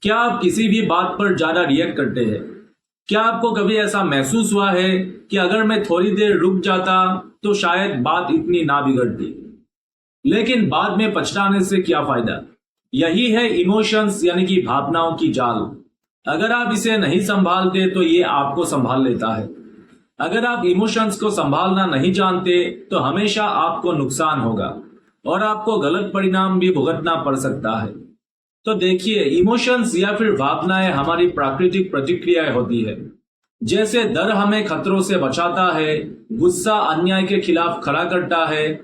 क्या आप किसी भी बात पर ज्यादा रिएक्ट करते हैं? क्या आपको कभी ऐसा महसूस हुआ है कि अगर मैं थोड़ी देर रुक जाता तो शायद बात इतनी ना बिगड़ती? लेकिन बाद में पछताने से क्या फायदा? यही है इमोशंस यानी कि भावनाओं की जाल। अगर आप इसे नहीं संभालते तो ये आपको संभाल लेता है। अगर आप इमोशंस को संभालना नहीं जानते तो हमेशा आपको नुकसान होगा और आपको गलत परिणाम भी भुगतना पड़ सकता है। तो देखिए, इमोशंस या फिर भावनाएं हमारी प्राकृतिक प्रतिक्रियाएं होती है। जैसे डर हमें खतरों से बचाता है, गुस्सा अन्याय के खिलाफ खड़ा करता है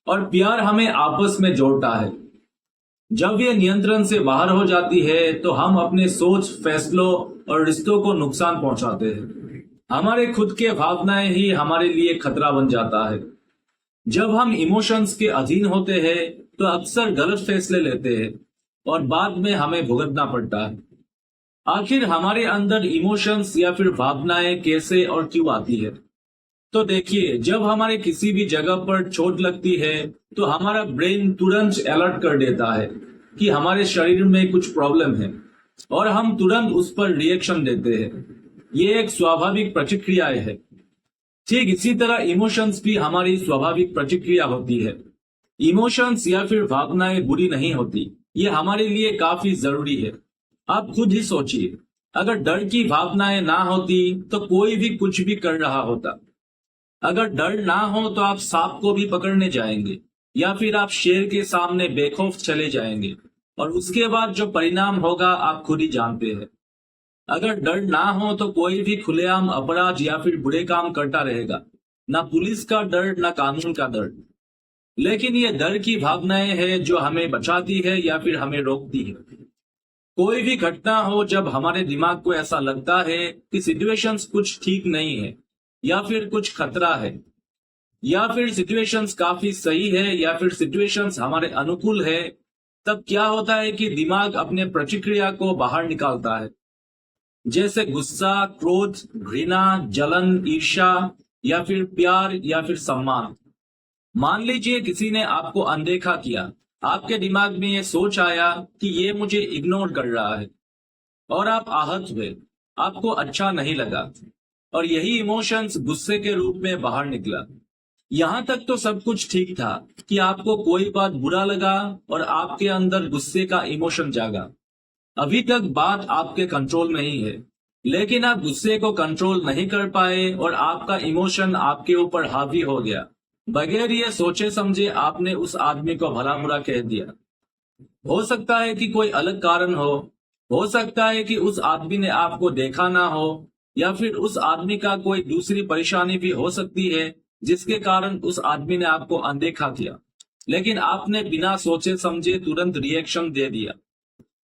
और प्यार हमें आपस में जोड़ता है। जब ये नियंत्रण से बाहर हो जाती है तो हम अपने सोच, फैसलों और रिश्तों को नुकसान पहुंचाते हैं। हमारे खुद के भावनाएं ही हमारे लिए खतरा बन जाता है। जब हम इमोशंस के अधीन होते हैं तो अक्सर गलत फैसले लेते हैं और बाद में हमें भुगतना पड़ता है। आखिर हमारे अंदर इमोशंस या फिर भावनाएं कैसे और क्यों आती है? तो देखिए, जब हमारे किसी भी जगह पर चोट लगती है तो हमारा ब्रेन तुरंत अलर्ट कर देता है कि हमारे शरीर में कुछ प्रॉब्लम है और हम तुरंत उस पर रिएक्शन देते हैं। ये एक स्वाभाविक प्रतिक्रिया है। ठीक इसी तरह इमोशंस भी हमारी स्वाभाविक प्रतिक्रिया होती है। इमोशंस या फिर भावनाएं बुरी नहीं होती, ये हमारे लिए काफी जरूरी है। आप खुद ही सोचिए, अगर डर की भावनाएं ना होती तो कोई भी कुछ भी कर रहा होता। अगर डर ना हो तो आप सांप को भी पकड़ने जाएंगे या फिर आप शेर के सामने बेखौफ चले जाएंगे और उसके बाद जो परिणाम होगा आप खुद ही जानते हैं। अगर डर ना हो तो कोई भी खुलेआम अपराध या फिर बुरे काम करता रहेगा। ना पुलिस का डर, ना कानून का डर। लेकिन ये डर की भावनाएं हैं जो हमें बचाती है या फिर हमें रोकती है। कोई भी घटना हो जब हमारे दिमाग को ऐसा लगता है कि सिचुएशंस कुछ ठीक नहीं है या फिर कुछ खतरा है या फिर सिचुएशंस काफी सही है या फिर सिचुएशंस हमारे अनुकूल है, तब क्या होता है कि दिमाग अपने प्रतिक्रिया को बाहर निकालता है। जैसे गुस्सा, क्रोध, घृणा, जलन, ईर्ष्या या फिर प्यार या फिर सम्मान। मान लीजिए किसी ने आपको अनदेखा किया। आपके दिमाग में ये सोच आया कि ये मुझे इग्नोर कर रहा है और आप आहत हुए। आपको अच्छा नहीं लगा और यही इमोशंस गुस्से के रूप में बाहर निकला। यहाँ तक तो सब कुछ ठीक था कि आपको कोई बात बुरा लगा और आपके अंदर गुस्से का इमोशन जागा। अभी तक बात आपके कंट्रोल में ही है। लेकिन आप गुस्से को कंट्रोल नहीं कर पाए और आपका इमोशन आपके ऊपर हावी हो गया। बगैर ये सोचे समझे आपने उस आदमी को भला बुरा कह दिया। हो सकता है कि कोई अलग कारण हो सकता है कि उस आदमी ने आपको देखा ना हो या फिर उस आदमी का कोई दूसरी परेशानी भी हो सकती है जिसके कारण उस आदमी ने आपको अनदेखा किया। लेकिन आपने बिना सोचे समझे तुरंत रिएक्शन दे दिया।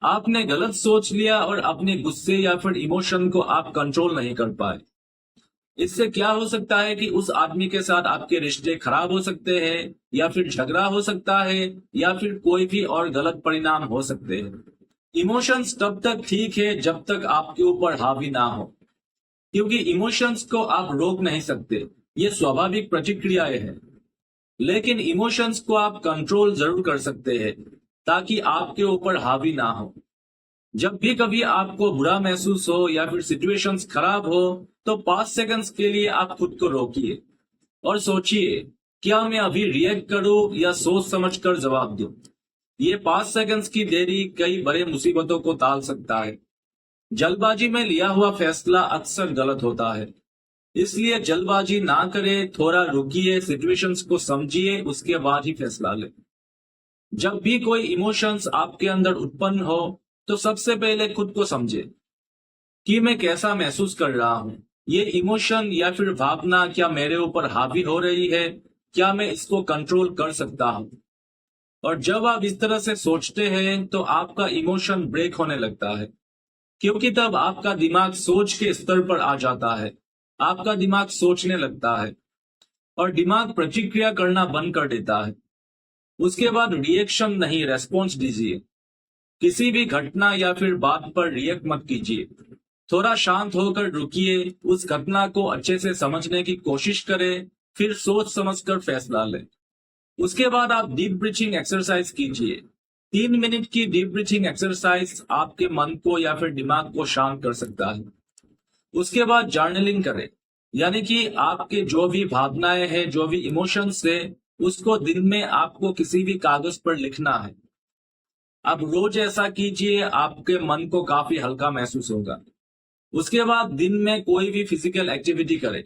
आपने गलत सोच लिया और अपने गुस्से या फिर इमोशन को आप कंट्रोल नहीं कर पाए। इससे क्या हो सकता है कि उस आदमी के साथ आपके रिश्ते खराब हो सकते हैं या फिर झगड़ा हो सकता है या फिर कोई भी और गलत परिणाम हो सकते हैं। इमोशंस तब तक ठीक है जब तक आपके ऊपर हावी ना हो, क्योंकि इमोशंस को आप रोक नहीं सकते, ये स्वाभाविक प्रतिक्रियाएं हैं। लेकिन इमोशंस को आप कंट्रोल जरूर कर सकते हैं ताकि आपके ऊपर हावी ना हो। जब भी कभी आपको बुरा महसूस हो या फिर सिचुएशंस खराब हो तो 5 सेकंड्स के लिए आप खुद को रोकिए और सोचिए, क्या मैं अभी रिएक्ट करूं या सोच समझकर जवाब दूं। ये 5 सेकंड्स की देरी कई बड़े मुसीबतों को टाल सकता है। जल्दबाजी में लिया हुआ फैसला अक्सर गलत होता है। इसलिए जल्दबाजी ना करें, थोड़ा रुकिए, सिचुएशंस को समझिए, उसके बाद ही फैसला लें। जब भी कोई इमोशंस आपके अंदर उत्पन्न हो तो सबसे पहले खुद को समझे कि मैं कैसा महसूस कर रहा हूं। ये इमोशन या फिर भावना क्या मेरे ऊपर हावी हो रही है? क्या मैं इसको कंट्रोल कर सकता हूं? और जब आप इस तरह से सोचते हैं तो आपका इमोशन ब्रेक होने लगता है, क्योंकि तब आपका दिमाग सोच के स्तर पर आ जाता है। आपका दिमाग सोचने लगता है और दिमाग प्रतिक्रिया करना बंद कर देता है। उसके बाद रिएक्शन नहीं, रेस्पॉन्स दीजिए। किसी भी घटना या फिर बात पर रिएक्ट मत कीजिए। थोड़ा शांत होकर रुकिए, उस घटना को अच्छे से समझने की कोशिश करें, फिर सोच समझकर फैसला लें। उसके बाद आप डीप ब्रीथिंग एक्सरसाइज कीजिए। 3 मिनट की डीप ब्रीथिंग एक्सरसाइज आपके मन को या फिर दिमाग को शांत कर सकता है। उसके बाद जर्नलिंग करें, यानी कि आपके जो भी भावनाएं हैं, जो भी इमोशंस है, उसको दिन में आपको किसी भी कागज पर लिखना है। अब रोज ऐसा कीजिए, आपके मन को काफी हल्का महसूस होगा। उसके बाद दिन में कोई भी फिजिकल एक्टिविटी करें,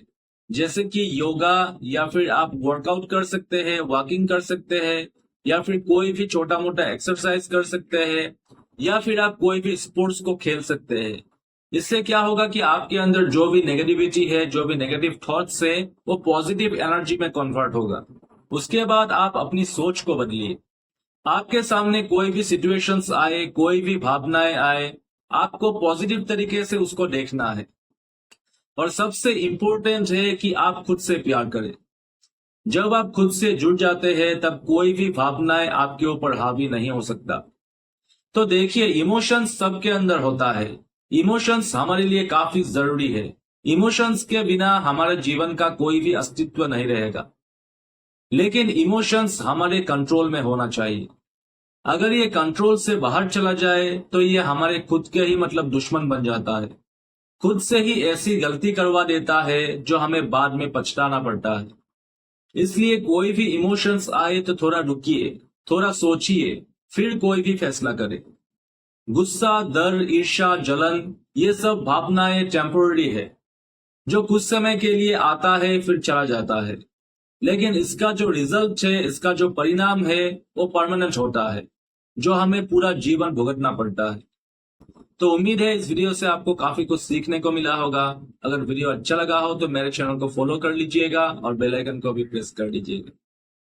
जैसे कि योगा, या फिर आप वर्कआउट कर सकते हैं, वॉकिंग कर सकते हैं, या फिर कोई भी छोटा मोटा एक्सरसाइज कर सकते हैं, या फिर आप कोई भी स्पोर्ट्स को खेल सकते हैं। इससे क्या होगा कि आपके अंदर जो भी नेगेटिविटी है, जो भी नेगेटिव थॉट्स है, वो पॉजिटिव एनर्जी में कन्वर्ट होगा। उसके बाद आप अपनी सोच को बदलिए। आपके सामने कोई भी सिचुएशंस आए, कोई भी भावनाएं आए, आपको पॉजिटिव तरीके से उसको देखना है। और सबसे इंपॉर्टेंट है कि आप खुद से प्यार करें। जब आप खुद से जुड़ जाते हैं, तब कोई भी भावनाएं आपके ऊपर हावी नहीं हो सकता। तो देखिए, इमोशंस सबके अंदर होता है। इमोशंस हमारे लिए काफी जरूरी है। इमोशंस के बिना हमारे जीवन का कोई भी अस्तित्व नहीं रहेगा। लेकिन इमोशंस हमारे कंट्रोल में होना चाहिए। अगर ये कंट्रोल से बाहर चला जाए, तो ये हमारे खुद के ही दुश्मन बन जाता है। खुद से ही ऐसी गलती करवा देता है जो हमें बाद में पछताना पड़ता है। इसलिए कोई भी इमोशंस आए तो थोड़ा रुकिए, थोड़ा सोचिए, फिर कोई भी फैसला करें। गुस्सा, डर, ईर्ष्या, जलन, ये सब भावनाएं टेम्पोररी है, जो कुछ समय के लिए आता है फिर चला जाता है। लेकिन इसका जो रिजल्ट है, इसका जो परिणाम है, वो परमानेंट होता है, जो हमें पूरा जीवन भुगतना पड़ता है। तो उम्मीद है इस वीडियो से आपको काफी कुछ सीखने को मिला होगा। अगर वीडियो अच्छा लगा हो तो मेरे चैनल को फॉलो कर लीजिएगा और बेल आइकन को भी प्रेस कर लीजिएगा।